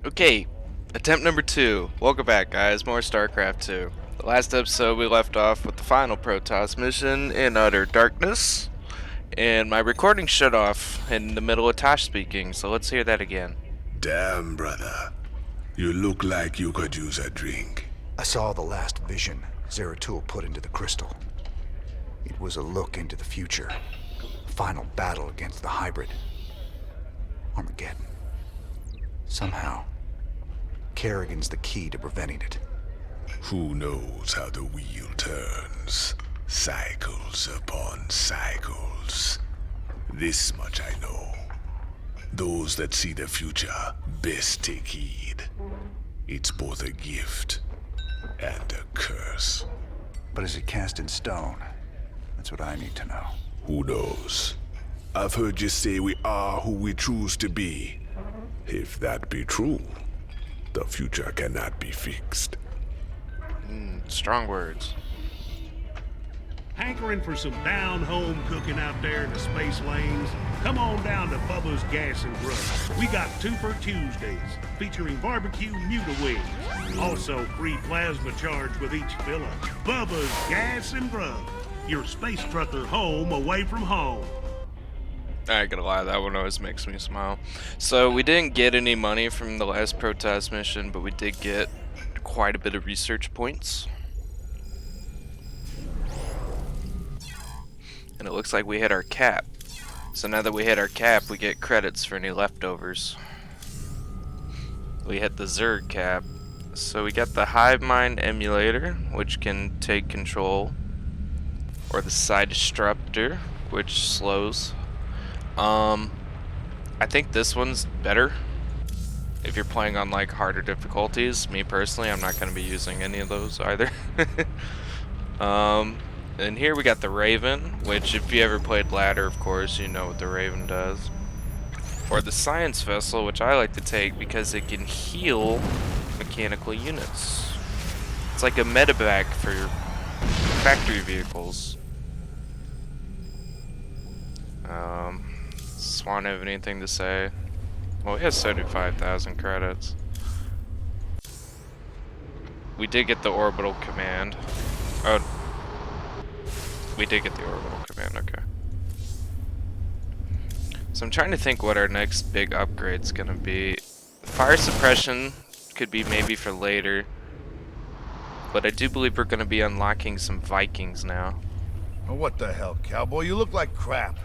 Okay, attempt number 2. Welcome back, guys. More Starcraft 2. The last episode we left off with the final Protoss mission in utter darkness, and my recording shut off in the middle of Tosh speaking, so let's hear that again. Damn, brother. You look like you could use a drink. I saw the last vision Zeratul put into the crystal. It was a look into the future. A final battle against the hybrid. Armageddon. Somehow, Kerrigan's the key to preventing it. Who knows how the wheel turns? Cycles upon cycles. This much I know. Those that see the future best take heed. It's both a gift and a curse. But is it cast in stone? That's what I need to know. Who knows? I've heard you say we are who we choose to be. If that be true, the future cannot be fixed. Strong words. Hankering for some down-home cooking out there in the space lanes? Come on down to Bubba's Gas and Grub. We got 2 for Tuesdays, featuring barbecue muta wings. Also, free plasma charge with each fill-up. Bubba's Gas and Grub. Your space trucker home away from home. I ain't gonna lie, that one always makes me smile. So, we didn't get any money from the last Protoss mission, but we did get quite a bit of research points. And it looks like we hit our cap. So now that we hit our cap, we get credits for any leftovers. We hit the Zerg cap. So we got the Hive Mind emulator, which can take control. Or the Side Disruptor, which slows. I think this one's better if you're playing on like harder difficulties. Me personally, I'm not going to be using any of those either. And here we got the Raven, which if you ever played Ladder, of course, you know what the Raven does. Or the Science Vessel, which I like to take because it can heal mechanical units. It's like a medevac for your factory vehicles. Swan have anything to say? Well, he has 75,000 credits. We did get the orbital command. Oh, we did get the orbital command, okay. So I'm trying to think what our next big upgrade's gonna be. Fire suppression could be maybe for later. But I do believe we're gonna be unlocking some Vikings now. Oh, what the hell, cowboy? You look like crap.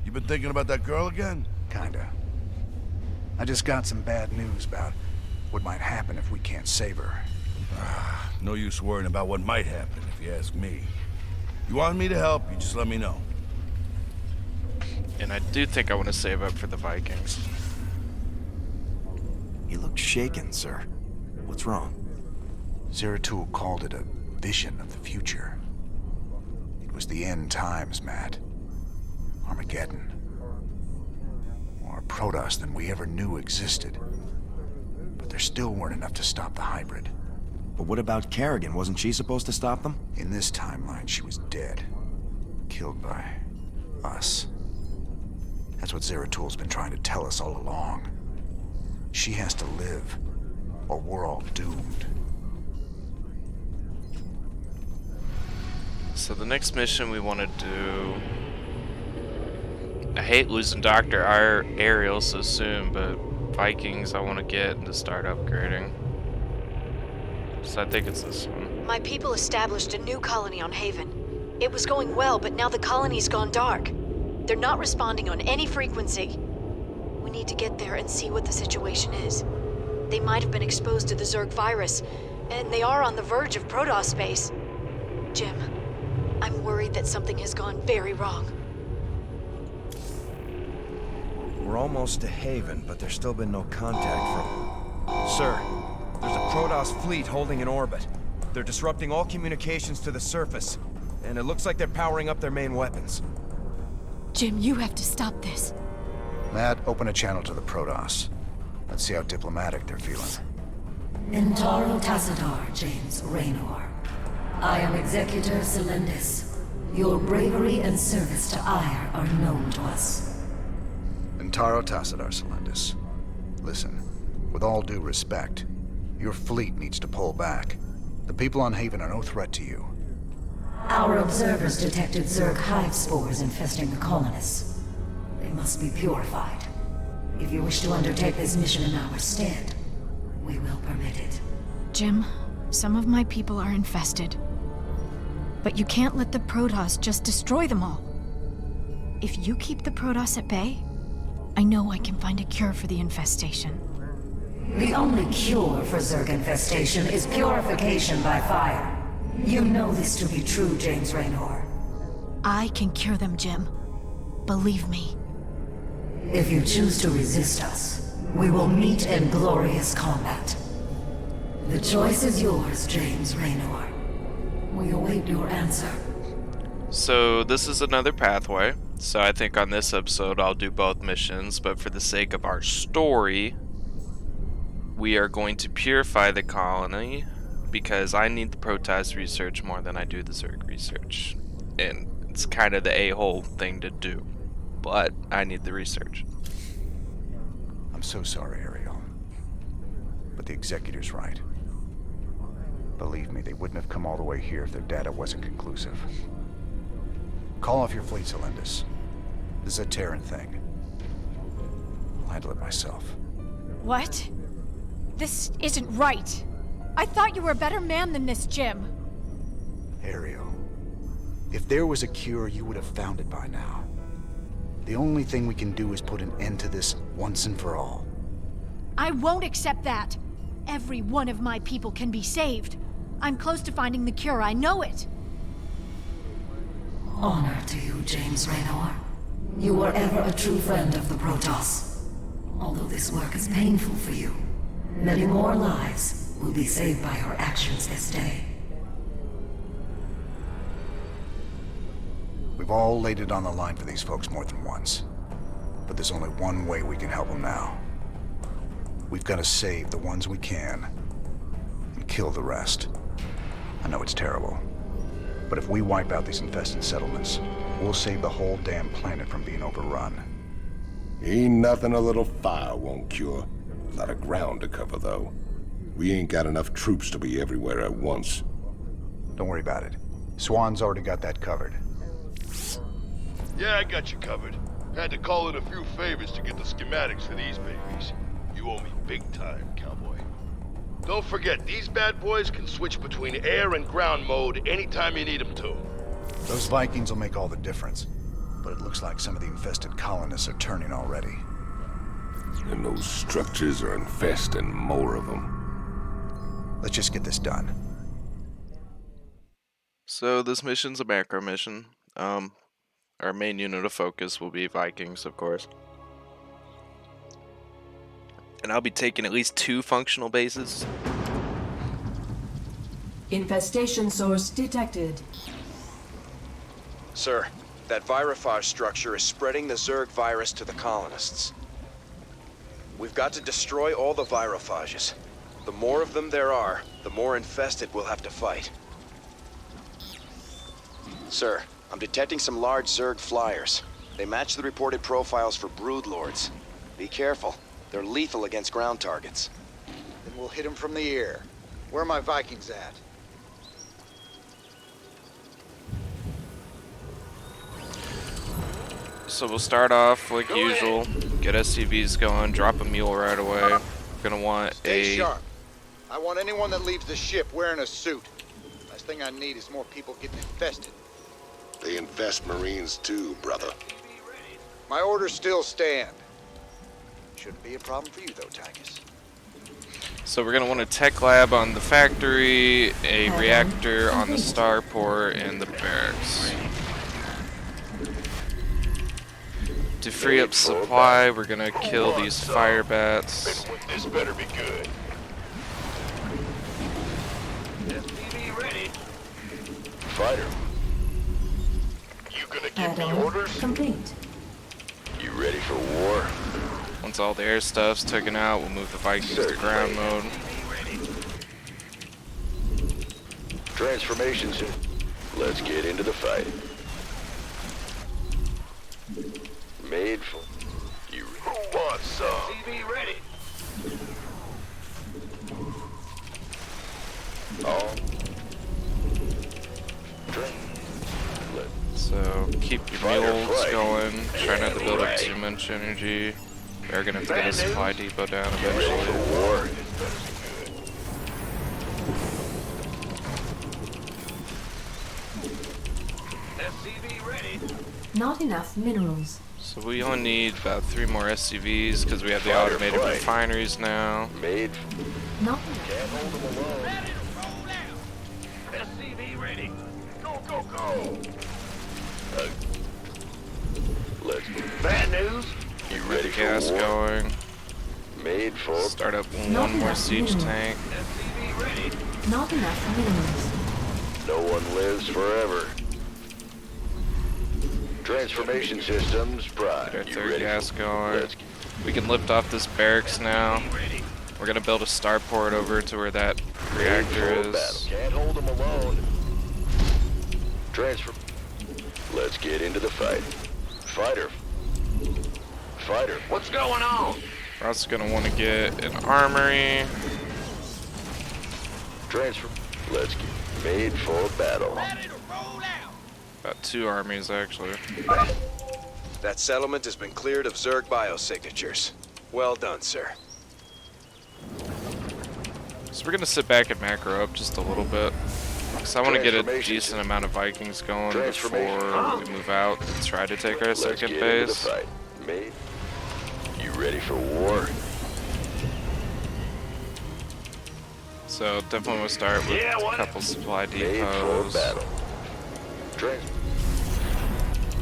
You been thinking about that girl again? Kinda. I just got some bad news about what might happen if we can't save her. No use worrying about what might happen, if you ask me. You want me to help, you just let me know. And I do think I want to save up for the Vikings. You look shaken, sir. What's wrong? Zeratul called it a vision of the future. It was the end times, Matt. Armageddon. More Protoss than we ever knew existed. But there still weren't enough to stop the hybrid. But what about Kerrigan? Wasn't she supposed to stop them? In this timeline, she was dead. Killed by us. That's what Zeratul's been trying to tell us all along. She has to live, or we're all doomed. So the next mission we want to do... I hate losing Dr. Ariel so soon, but Vikings I want to get and to start upgrading. So I think it's this one. My people established a new colony on Haven. It was going well, but now the colony's gone dark. They're not responding on any frequency. We need to get there and see what the situation is. They might have been exposed to the Zerg virus, and they are on the verge of Protoss space. Jim, I'm worried that something has gone very wrong. We're almost to Haven, but there's still been no contact from... Sir, there's a Protoss fleet holding in orbit. They're disrupting all communications to the surface, and it looks like they're powering up their main weapons. Jim, you have to stop this. Matt, open a channel to the Protoss. Let's see how diplomatic they're feeling. Intaro Tassadar, James Raynor. I am Executor Celendis. Your bravery and service to Ire are known to us. Intaro Tassadar, Celendis. Listen, With all due respect, your fleet needs to pull back. The people on Haven are no threat to you. Our observers detected Zerg hive spores infesting the colonists. They must be purified. If you wish to undertake this mission in our stead, we will permit it. Jim, some of my people are infested. But you can't let the Protoss just destroy them all. If you keep the Protoss at bay, I know I can find a cure for the infestation. The only cure for Zerg infestation is purification by fire. You know this to be true, James Raynor. I can cure them, Jim. Believe me. If you choose to resist us, we will meet in glorious combat. The choice is yours, James Raynor. We await your answer. So this is another pathway. So I think on this episode I'll do both missions, but for the sake of our story, we are going to purify the colony because I need the Protoss research more than I do the Zerg research. And it's kind of the a-hole thing to do, but I need the research. I'm so sorry, Ariel. But the Executor's right. Believe me, they wouldn't have come all the way here if their data wasn't conclusive. Call off your fleet, Celendis. This is a Terran thing. I'll handle it myself. What? This isn't right. I thought you were a better man than this, Jim. Ariel, if there was a cure, you would have found it by now. The only thing we can do is put an end to this once and for all. I won't accept that. Every one of my people can be saved. I'm close to finding the cure, I know it. Honor to you, James Raynor. You were ever a true friend of the Protoss. Although this work is painful for you, many more lives will be saved by your actions this day. We've all laid it on the line for these folks more than once. But there's only one way we can help them now. We've got to save the ones we can, and kill the rest. I know it's terrible, but if we wipe out these infested settlements, we'll save the whole damn planet from being overrun. Ain't nothing a little fire won't cure. A lot of ground to cover, though. We ain't got enough troops to be everywhere at once. Don't worry about it. Swan's already got that covered. Yeah, I got you covered. Had to call in a few favors to get the schematics for these babies. You owe me big time, cowboy. Don't forget, these bad boys can switch between air and ground mode anytime you need them to. Those Vikings will make all the difference. But it looks like some of the infested colonists are turning already. And those structures are infesting more of them. Let's just get this done. So this mission's a macro mission. Our main unit of focus will be Vikings, of course. And I'll be taking at least 2 functional bases. Infestation source detected. Sir, that virophage structure is spreading the Zerg virus to the colonists. We've got to destroy all the virophages. The more of them there are, the more infested we'll have to fight. Sir, I'm detecting some large Zerg flyers. They match the reported profiles for broodlords. Be careful. They're lethal against ground targets. Then we'll hit them from the air. Where are my Vikings at? So we'll start off like usual. Get SCVs going, drop a mule right away. We're gonna want Stay sharp. I want anyone that leaves the ship wearing a suit. Last thing I need is more people getting infested. They infest Marines too, brother. My orders still stand. Shouldn't be a problem for you though, Tychus. So we're gonna want a tech lab on the factory, a reactor on the starport, and the barracks. To free up supply, we're gonna kill these fire bats. This better be good. SCV ready. Fighter. You gonna give me orders? Complete. You ready for war? Once all the air stuff's taken out, we'll move the Vikings to ground mode. Transformations. Let's get into the fight. Made for you. Who wants some? TV ready. mules going. Try not to build up too much energy. We're gonna have to get a supply depot down eventually. Not enough minerals. So we only need about 3 more SCVs because we have the automated refineries now. Not enough. Can't hold them alone. Ready to roll out. SCV ready. Go, go, go. Let's bad news. You ready for Gas war? going. Made for. Start up Not one more enough siege minerals. tank. SCV ready. Not enough minerals. No one lives forever. Transformation systems prime. Get our You third ready gas for- going. Let's We can lift off this barracks now. We're gonna build a starport over to where that reactor Made for battle. is. Can't hold them alone. Transfer. Let's get into the fight. Fighter. Fighter. What's going on? We're also gonna want to get an armory. Transfer. Let's get made for battle. About 2 armies actually. That settlement has been cleared of Zerg biosignatures. Well done, sir. So we're gonna sit back and macro up just a little bit. Because I want to get a Transformation. decent amount of Vikings going Transformation. before we move out and try to take our Let's second get into the base. fight. Made. You ready for war? So definitely we'll start with a couple supply Made for depots. battle.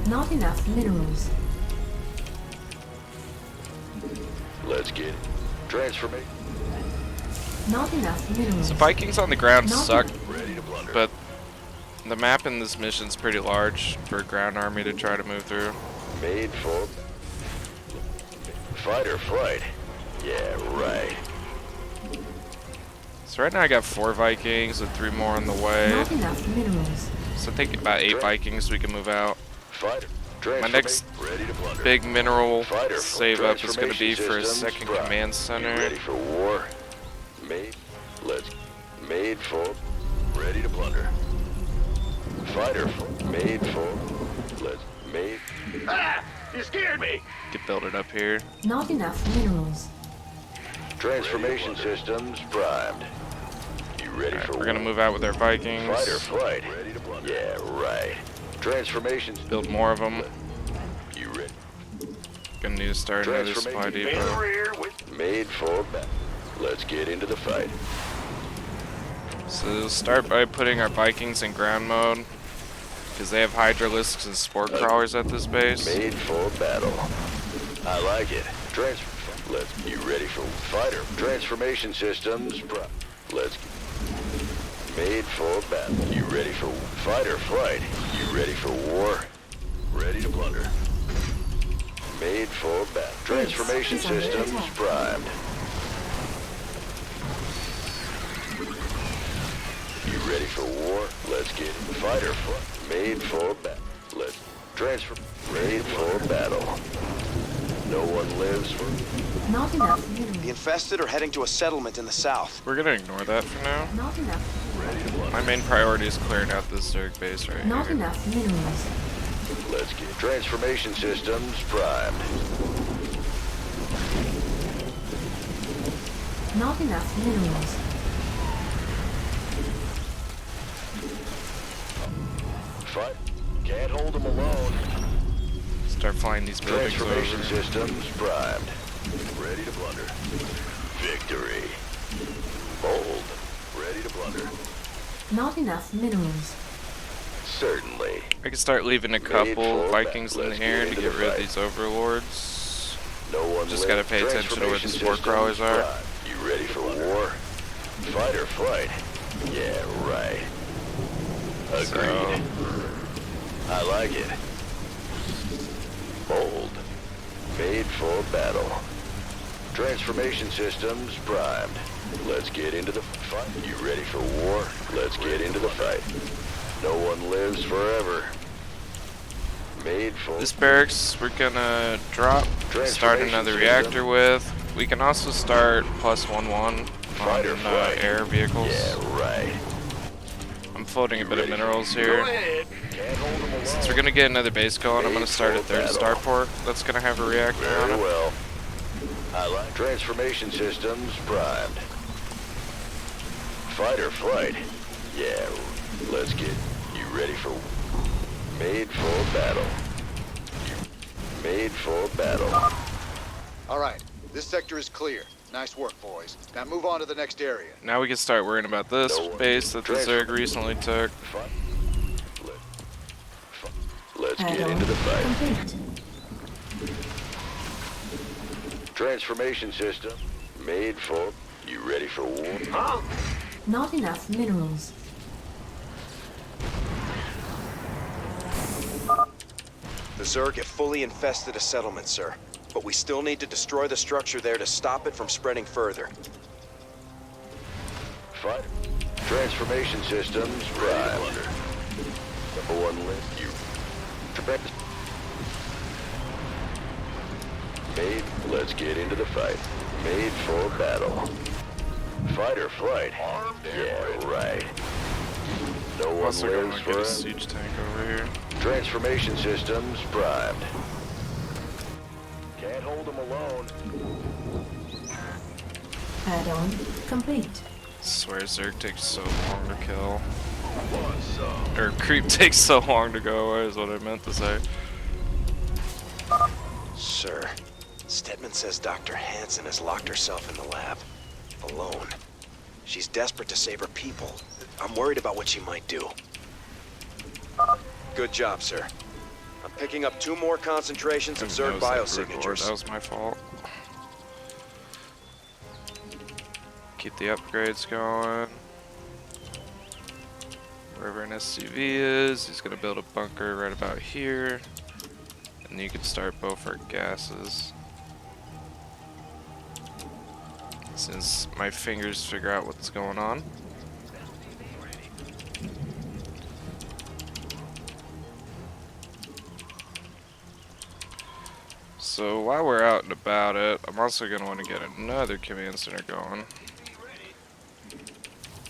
Not enough minerals. Let's get it. Transformation. Not enough minerals. So Vikings on the ground Not suck, Ready to blunder. but the map in this mission's pretty large for a ground army to try to move through. Made for fight or flight. Yeah, right. So right now I got 4 Vikings with 3 more on the way. Not enough minerals. So I think about 8 Vikings we can move out. Fighter. My next ready to blunder. big mineral Fighter. save up is going to be for a Transformation second systems command prime. center. You ready for war? Made. Let's. Made for. Ready to blunder. Fighter. Made for. Let's. Made. Ah! You scared me. Get build it up here. Not enough minerals. Transformation systems primed. You ready for We're going to war? move out with our Vikings. Fight or flight. Ready to blunder. Yeah, right. Transformations. Build more of them. You ready? Gonna need to start another supply depot. Made for battle. Let's get into the fight. So we'll start by putting our Vikings in ground mode. Because they have Hydralisks and Spore Crawlers at this base. Made for battle. I like it. Let's. You ready for fighter? Transformation systems. Let's. Made for battle. You ready for fight or flight? You ready for war? Ready to blunder. Made for battle. Transformation is under systems attack. primed. You ready for war? Let's get it. Fight or flight. Made for battle. Let's transfer. Made for battle. No one lives for. Not enough minerals. The infested are heading to a settlement in the south. We're gonna ignore that for now. Not enough. My main priority is clearing out this Zerg base right Not here. enough minerals. Let's get transformation systems primed. Not enough minerals. Fight. Can't hold them alone. Start flying these buildings Transformation over. systems primed. Ready to blunder. Victory. Bold. Ready to blunder. Not enough minerals. Certainly. I can start leaving a Made couple for Vikings in the let's air get to into get the rid of fight. these overlords. No one Just gotta lives. pay attention to where the Transformation Spore Crawlers systems are. primed. You ready for war? Fight or flight? Yeah, right. Agreed. I like it. Bold. Made for battle. Transformation systems primed. Let's get into the fight. You ready for war? Let's get into the fight. No one lives forever. Made for This barracks we're gonna drop, start Transformation another system. reactor with. We can also start +1/1 Fight or on flight. air vehicles. Yeah, right. I'm floating a bit of ready? minerals Go here. ahead. Since we're gonna get another base going, I'm gonna start a third starport that's gonna have a reactor on Very it. well. I like transformation systems primed. Fight or flight? Yeah, let's get you ready for... Made for battle. Made for battle. All right, this sector is clear. Nice work, boys. Now move on to the next area. Now we can start worrying about this base that the Zerg recently took. Let's get into the fight. Transformation system made for... You ready for war? Huh? Not enough minerals. The Zerg have fully infested a settlement, sir. But we still need to destroy the structure there to stop it from spreading further. Fight. Transformation systems prime. Number one list, you... Made, let's get into the fight. Made for battle. Fight or flight? Yeah, right. No one Also gonna lives get for a siege tank over here. Transformation systems primed. Can't hold them alone. Add-on complete. Swear Zerg takes so long to kill. Or creep takes so long to go away is what I meant to say. Sir, Stedman says Dr. Hansen has locked herself in the lab. Alone. She's desperate to save her people. I'm worried about what she might do. Good job, sir. I'm picking up 2 more concentrations of Zerg biosignatures. That was my fault. Keep the upgrades going. Wherever an SCV is, he's gonna build a bunker right about here. And you can start both our gases. Since my fingers figure out what's going on. So while we're out and about it, I'm also going to want to get another command center going.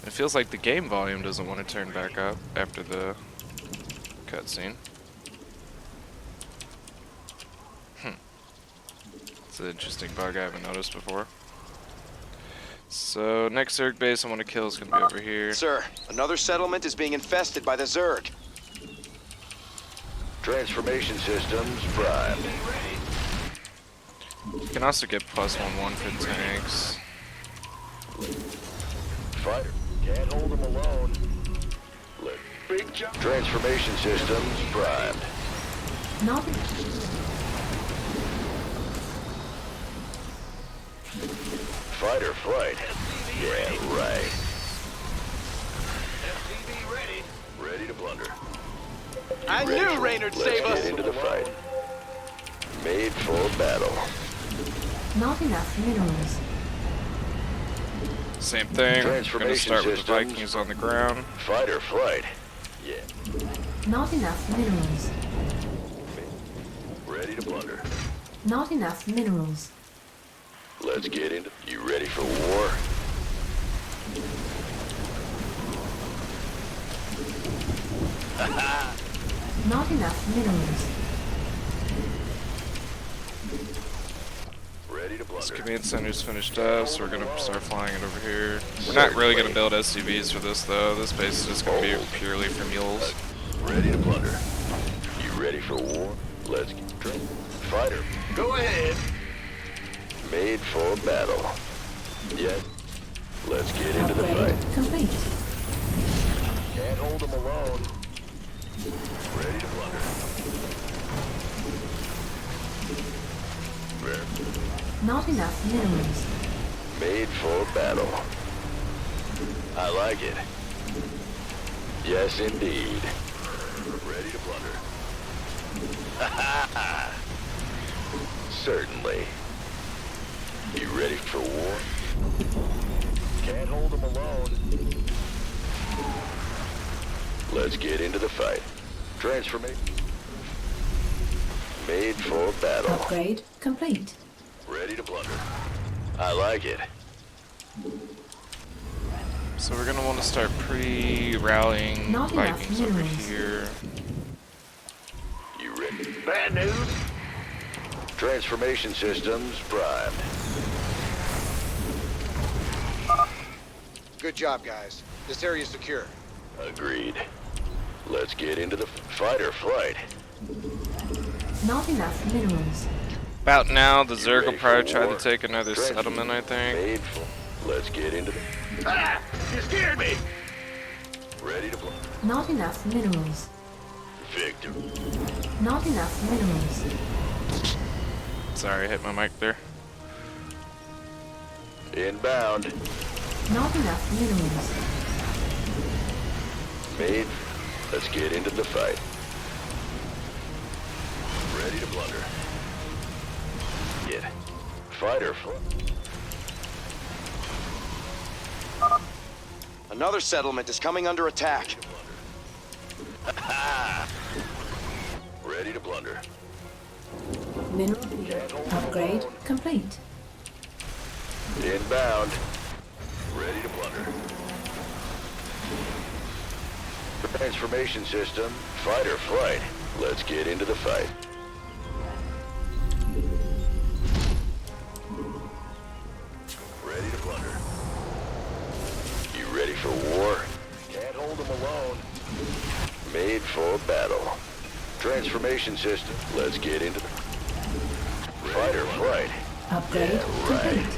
It feels like the game volume doesn't want to turn back up after the cutscene. It's an interesting bug I haven't noticed before. So next Zerg base I want to kill is going to be over here. Sir, another settlement is being infested by the Zerg. Transformation systems primed. You can also get +1/1 for tanks. Fighter, can't hold them alone. Big jump. Transformation systems primed. Not Fight or flight? Yeah, right. Ready to blunder. I knew Raynard'd save us. Let's get into the fight. Made for battle. not enough minerals. Same thing. Gonna start with the Vikings on the ground. Fight or flight. Yeah. Not enough minerals. Ready to blunder. Not enough minerals. Let's get into... You ready for war? Not enough minerals. Ready to blunder. This command center's finished up, so we're gonna start flying it over here. We're not really gonna build SCVs for this though. This base is just gonna be purely for mules. Ready to blunder. You ready for war? Let's get trained. Fighter. Go ahead. Made for battle. Yes. Let's get into the Upgrade fight. complete. Can't hold them alone. Ready to blunder. Not enough minerals. Made for battle. I like it. Yes, indeed. Ready to blunder. Certainly. You ready for war? Can't hold them alone. Let's get into the fight. Transformation. Made for battle. Upgrade complete. Ready to blunder. I like it. So we're gonna want to start pre-rallying Not enough Vikings over minerals. here. Bad news? Transformation systems primed. Good job, guys. This area's secure. Agreed. Let's get into the fight or flight. Not enough minerals. About now, the You Zerg will ready probably for try to war? take another settlement, I think. Made for. Let's get into the. Ah! You scared me! Ready to play. Not enough minerals. Victor. Not enough minerals. Sorry, I hit my mic there. Inbound. Not enough minerals. Made. Let's get into the fight. Ready to blunder. Get. Fight or flight. Another settlement is coming under attack. Ready to blunder. Mineral field upgrade complete. Inbound. Ready to blunder. Transformation system, fight or flight. Let's get into the fight. Ready to blunder. You ready for war? Can't hold them alone. Made for battle. Transformation system, let's get into the fight or flight. Upgrade Right. complete.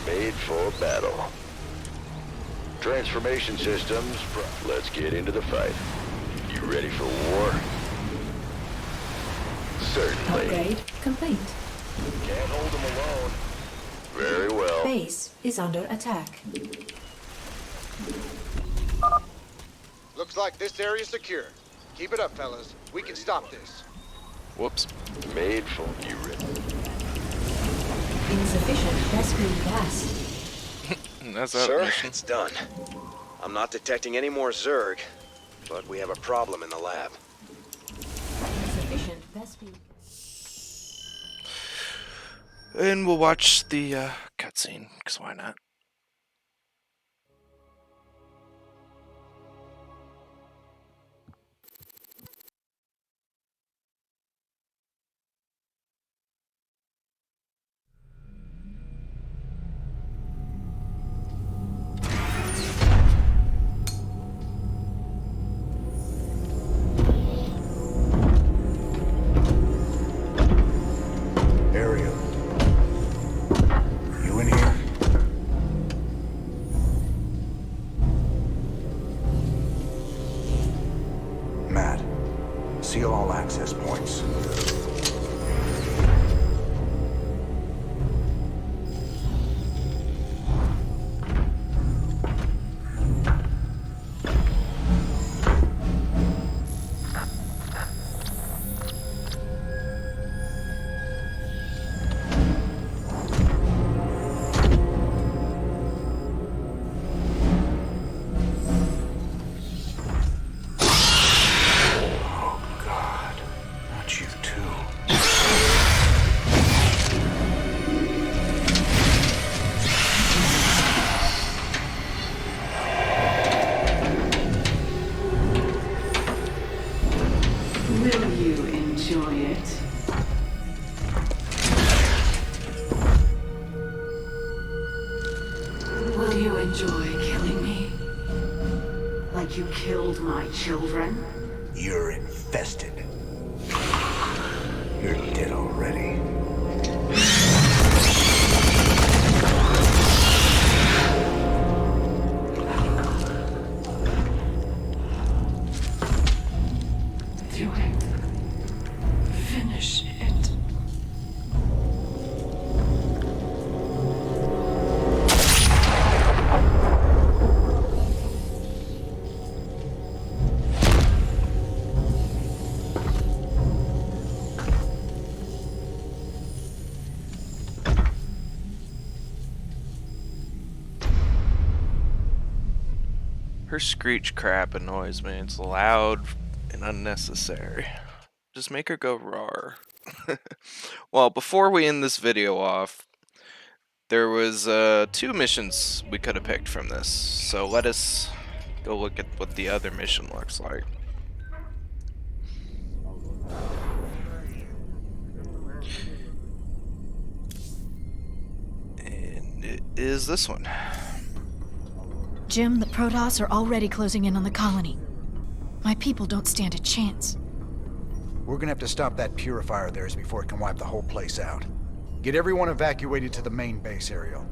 Made for battle. Transformation systems, let's get into the fight. You ready for war? Certainly. Upgrade complete. Can't hold them alone. Very well. Base is under attack. Looks like this area's secure. Keep it up, fellas. We can stop this. Whoops. Made for you ready. Insufficient rescue gas. That's out Sir, of mission. it's done. I'm not detecting any more Zerg, but we have a problem in the lab. Insufficient rescue. And we'll watch the cutscene, because why not? Ariel. You in here? Matt, seal all access points. Not you too. Will you enjoy it? Will you enjoy killing me? Like you killed my children? You're infested. You're dead already. Do it. Finish it. Her screech crap annoys me. It's loud and unnecessary. Just make her go roar. Well, before we end this video off, there was 2 missions we could have picked from this. So let us go look at what the other mission looks like. is this one. Jim, the Protoss are already closing in on the colony. My people don't stand a chance. We're gonna have to stop that purifier of theirs before it can wipe the whole place out. Get everyone evacuated to the main base, Ariel.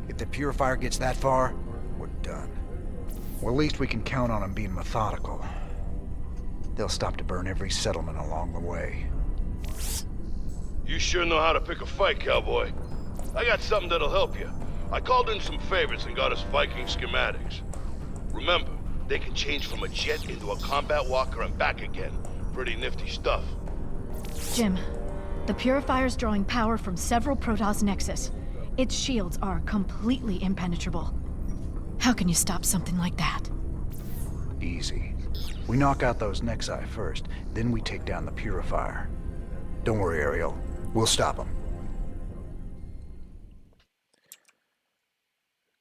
If the purifier gets that far, we're done. Well, at least we can count on them being methodical. They'll stop to burn every settlement along the way. You sure know how to pick a fight, cowboy. I got something that'll help you. I called in some favors and got us Viking schematics. Remember, they can change from a jet into a combat walker and back again. Pretty nifty stuff. Jim, the Purifier's drawing power from several Protoss nexus. Its shields are completely impenetrable. How can you stop something like that? Easy. We knock out those Nexi first, then we take down the Purifier. Don't worry, Ariel. We'll stop them.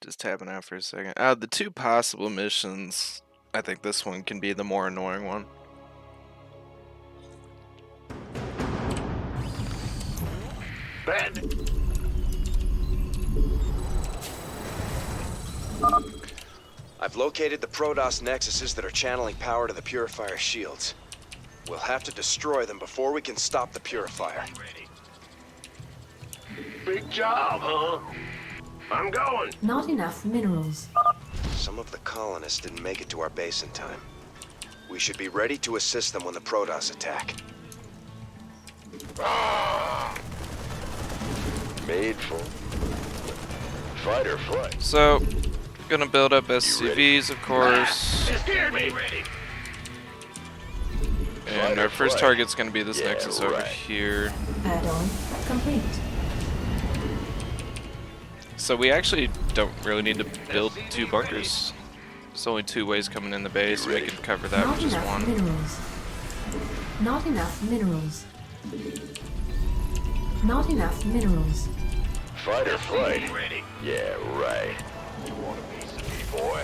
Just tapping out for a second. The two possible missions, I think this one can be the more annoying one. Bandit. I've located the Protoss nexuses that are channeling power to the Purifier shields. We'll have to destroy them before we can stop the Purifier. Big job, huh? I'm going. Not enough minerals. Some of the colonists didn't make it to our base in time. We should be ready to assist them when the Protoss attack. Made for fight or flight. So, gonna build up SCVs, of course. And our first target's gonna be this Nexus over here. Add-on complete. So we actually don't really need to build two bunkers. There's only two ways coming in the base, and we can cover that with just one. Minerals. Not enough minerals. Not enough minerals. Fight or flight? Yeah, right. You want a piece of me, boy?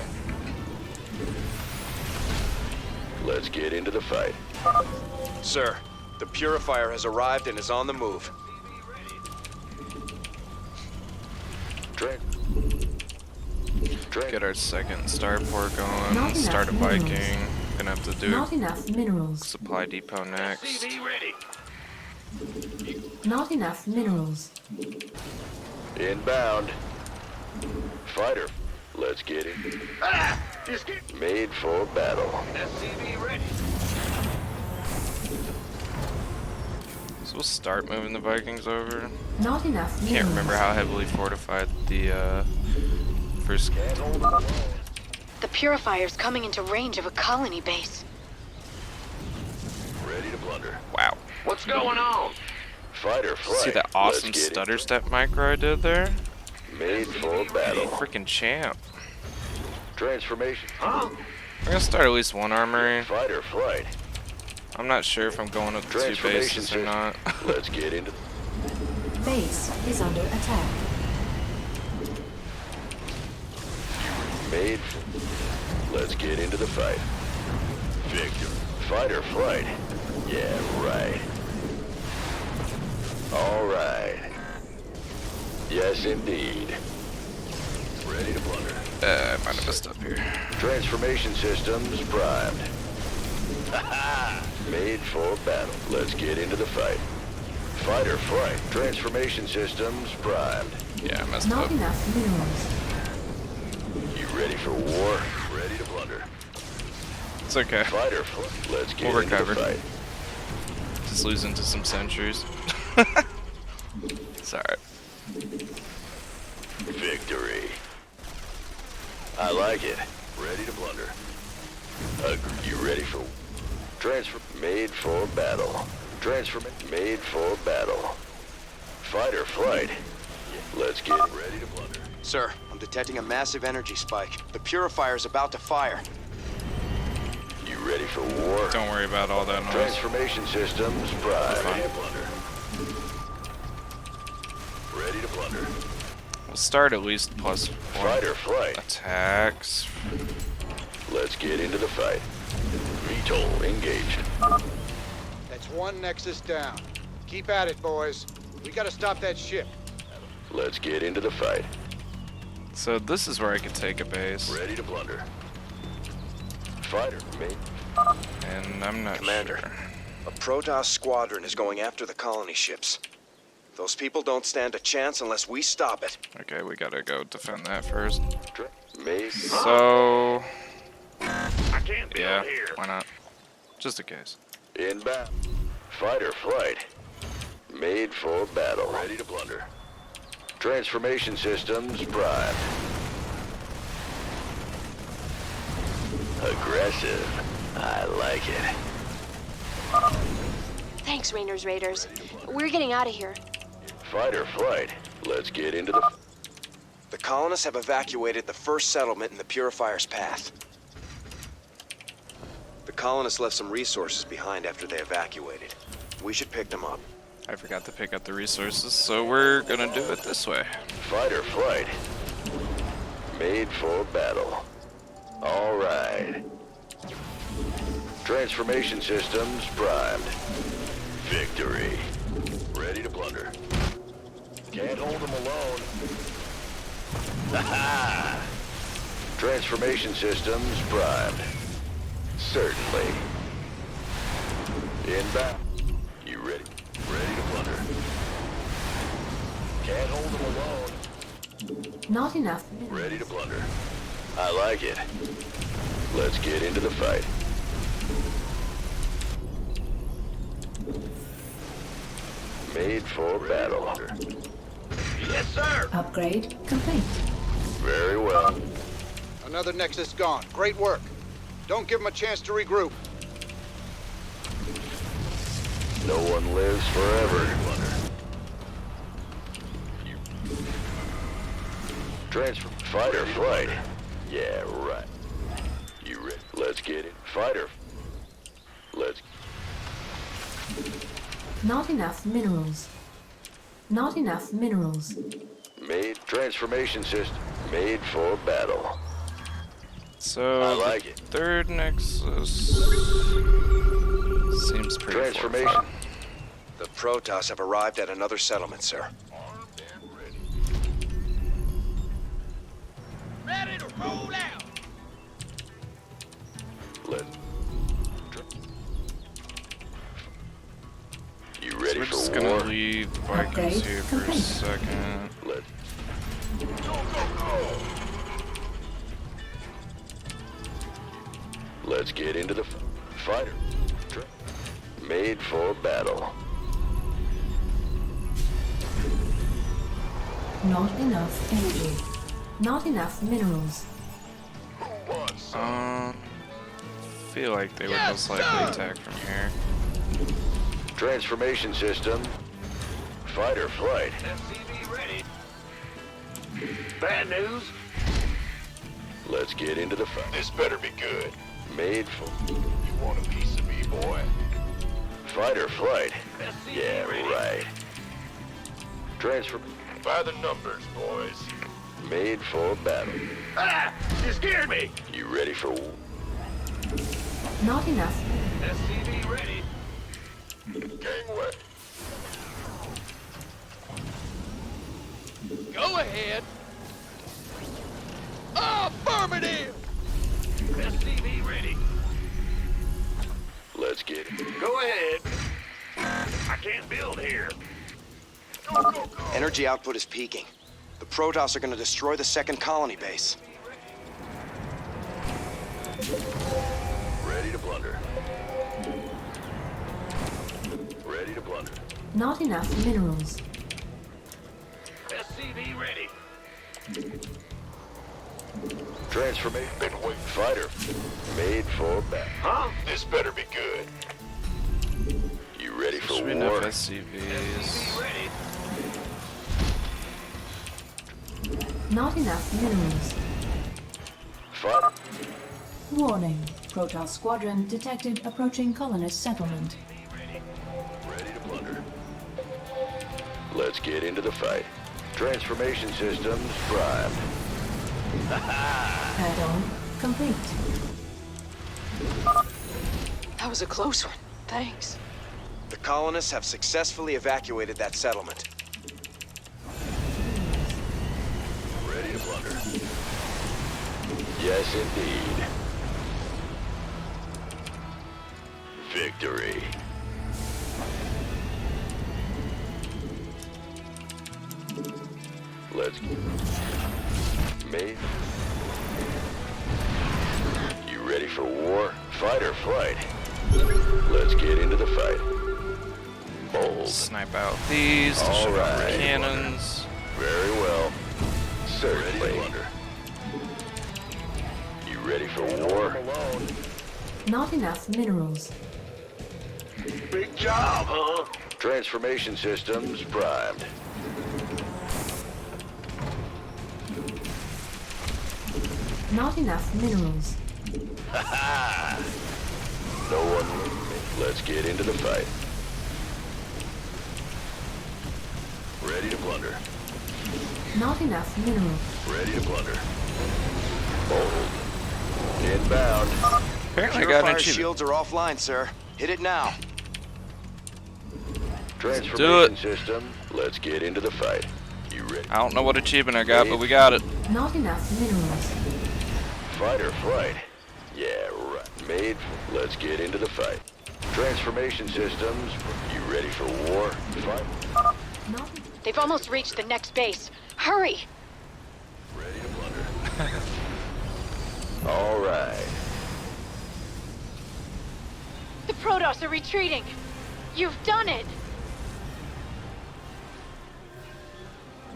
Let's get into the fight. Sir, the Purifier has arrived and is on the move. Get our second starport going, start a Viking. Gonna have to do Not enough minerals. supply depot next. Not enough minerals. Inbound. Fighter. Let's get it. Made for battle. SCV ready. So we'll start moving the Vikings over. Not enough minerals. Can't remember how heavily fortified the first. The Purifier's coming into range of a colony base. Ready to blunder. Wow. What's going on? Fighter flight. See that awesome stutter step micro I did there? Made for battle. Freaking champ. Transformation. Huh? I'm gonna start at least one armory. Fighter flight. I'm not sure if I'm going with the two bases or not. Let's get into. Base is under attack. Made. Let's get into the fight. Victor. Fighter flight. Yeah, right. All right. Yes, indeed. Ready to blunder. I might have messed up here. Transformation systems primed. Made for battle. Let's get into the fight. Fighter flight. Transformation systems primed. Yeah, I messed Not up. enough minerals. You ready for war? Ready to blunder. It's okay. Fighter flight. Let's get We'll into recover. the fight. Just losing to some sentries. It's alright. Victory. I like it. Ready to blunder. You ready for transfer? Made for battle. Transfer made for battle. Fighter flight. Let's get ready to blunder. Sir, I'm detecting a massive energy spike. The Purifier is about to fire. You ready for war? Don't worry about all that noise. Transformation systems primed. Ready to blunder. Ready to blunder. We'll start at least plus one Fighter flight. attacks. Let's get into the fight. VTOL engaged. That's one Nexus down. Keep at it, boys. We gotta stop that ship. Let's get into the fight. So this is where I could take a base. Ready to blunder. Fighter, me. And I'm not Commander, sure. a Protoss squadron is going after the colony ships. Those people don't stand a chance unless we stop it. Okay, we gotta go defend that first. Me. So... I can't yeah, why not? Just in case. Inbound. Fighter flight. Made for battle. Ready to blunder. Transformation systems primed. Aggressive. I like it. Thanks, Raiders. We're getting out of here. Fighter flight. Let's get into the... The colonists have evacuated the first settlement in the Purifier's path. The colonists left some resources behind after they evacuated. We should pick them up. I forgot to pick up the resources, so we're gonna do it this way. Fighter flight. Made for battle. All right. Transformation systems primed. Victory. Ready to blunder. Can't hold them alone. Ha-ha! Transformation systems primed. Certainly. Inbound. You ready? Ready to blunder. Can't hold them alone. Not enough. Ready to blunder. I like it. Let's get into the fight. Made for battle. Yes, sir. Upgrade complete. Very well. Another Nexus gone. Great work. Don't give them a chance to regroup. No one lives forever. Transfer. Fighter flight. Yeah, right. You ready? Let's get it. Fighter. Let's... Not enough minerals. Not enough minerals. Made transformation system. Made for battle. So, I like the it. third Nexus seems pretty Transformation. fortified. The Protoss have arrived at another settlement, sir. Ready to roll out. You ready So we're for just war? gonna leave the Vikings Upgrade here for a complete. second. Let's go. Let's get into the fighter. Made for battle. Not enough energy. Not enough minerals. Feel like they would most likely attack from here. Transformation system. Fighter flight. FCV ready. Bad news. Let's get into the fight. This better be good. Made for... You want a piece of me, boy? Fighter flight. Yeah, right. Transfer... By the numbers, boys. Made for battle. Ah! You scared me! You ready for... Not enough. SCV ready. Gangway. Go ahead. Affirmative. SCV ready. Let's get it. Go ahead. I can't build here. Go, go, go. Energy output is peaking. The Protoss are going to destroy the second colony base. Ready to blunder. Ready to blunder. Not enough minerals. SCV ready. Transformation. Been waiting. Fighter. Made for battle. Huh? This better be good. You ready for Should be war? enough SCVs. Ready. Not enough minerals. Fighter. Warning. Protoss squadron detected approaching colonist settlement. Ready to blunder. Let's get into the fight. Transformation systems primed. Add-on complete. That was a close one. Thanks. The colonists have successfully evacuated that settlement. Ready to blunder. Yes, indeed. Victory. Let's me. You ready for war? Fight or flight? Let's get into the fight. Bold. Snipe out these to shoot our cannons. Very well. Certainly. You ready for war? Not enough minerals. Big job, huh? Transformation systems primed. Not enough minerals. Ha-ha! No one. Let's get into the fight. Ready to plunder. Not enough minerals. Ready to plunder. Bold. Inbound. Apparently I got an Purifier achievement. shields are offline, sir. Hit it now. Transformation system. Let's get into the fight. You ready? I don't know what achievement I got, but we got it. Not enough minerals. Fight or flight? Yeah, right. Made. Let's get into the fight. Transformation systems. You ready for war? Fight. They've almost reached the next base. Hurry! Ready to plunder. All right. The Protoss are retreating. You've done it.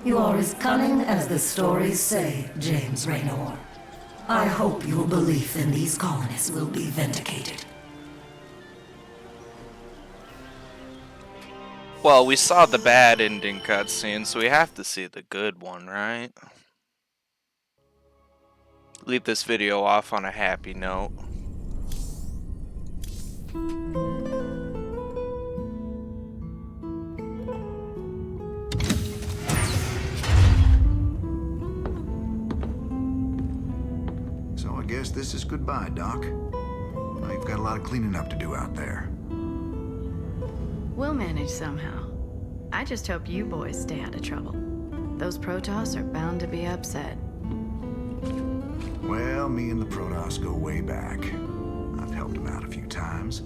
You are as cunning as the stories say, James Raynor. I hope your belief in these colonists will be vindicated. Well, we saw the bad ending cutscene, so we have to see the good one, right? Leave this video off on a happy note. So I guess this is goodbye, Doc. Well, you've got a lot of cleaning up to do out there. We'll manage somehow. I just hope you boys stay out of trouble. Those Protoss are bound to be upset. Well, me and the Protoss go way back. I've helped them out a few times.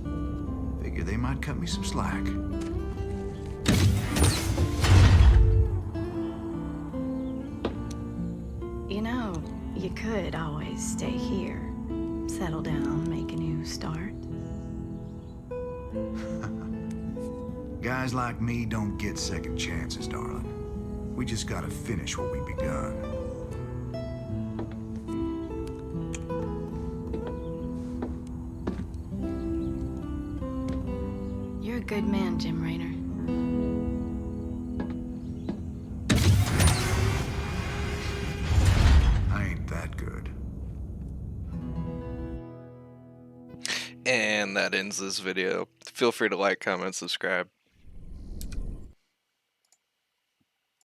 Figure they might cut me some slack. You know, you could always stay here. Settle down, make a new start. Guys like me don't get second chances, darling. We just gotta finish what we begun. You're a good man, Jim Raynor. I ain't that good. And that ends this video. Feel free to like, comment, subscribe.